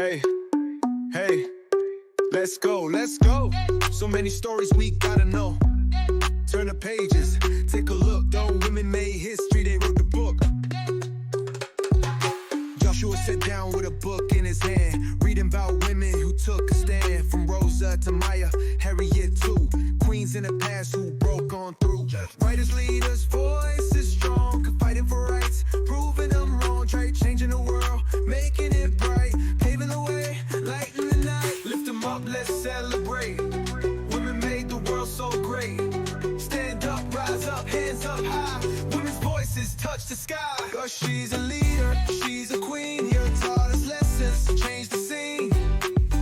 Hey, hey, let's go, let's go. So many stories we gotta know. Turn the pages, take a look. Though women made history, they wrote the book. Joshua sat down with a book in his hand, reading about women who took a stand. From Rosa to Maya, Harriet Tubman, queens in the past who broke on through. Writers, leaders, voices strong, fighting for rights, proving them wrong. Try changing the world, making it bright, paving the way, lighting the night. Lift them up, let's celebrate. Women made the world so great. Stand up, rise up, hands up high. Women's voices touch the sky. Cause she's a leader, she's a queen. You taught us lessons, change the scene.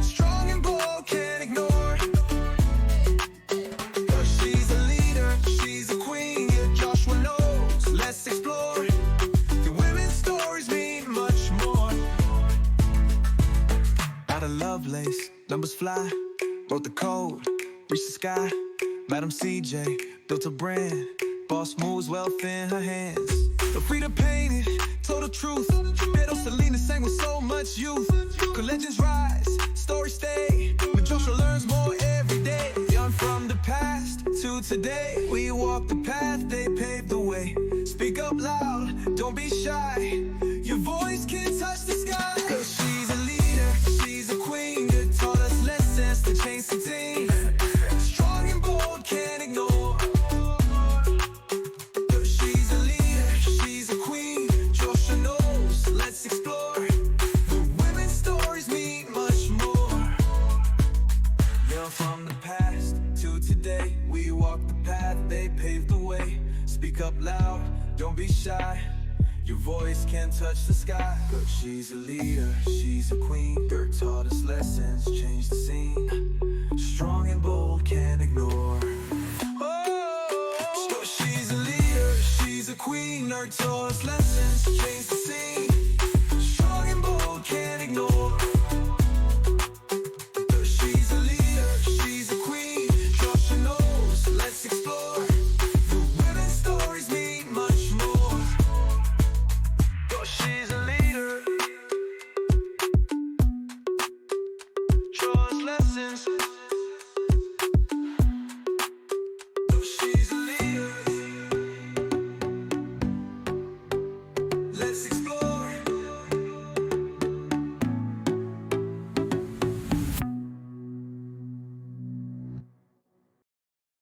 Strong and bold, can't ignore. Cause she's a leader, she's a queen. Yeah, Joshua knows, let's explore. The women's stories mean much more. Out of Lovelace, numbers fly. Wrote the code, reached the sky. Madam C.J. built a brand. Boss moves, wealth in her hands. The Frida painted, told the truth. Pedro Selena sang with so much youth. Could legends rise, stories stay. But Joshua learns more every day. Young from the past to today. We walk the path, they paved the way. Speak up loud, don't be shy. Your voice can touch the sky. Cause she's a leader, she's a queen. That taught us lessons to change the team. Strong and bold, can't ignore. Cause she's a leader, she's a queen. Joshua knows, let's explore. The women's stories mean much more. Young from the past to today. We walk the path, they paved the way. Speak up loud, don't be shy. Your voice can touch the sky. But she's a leader, she's a queen. Her taught us lessons, changed the scene. Strong and bold, can't ignore. Oh, so she's a leader, she's a queen. Her taught us lessons, changed the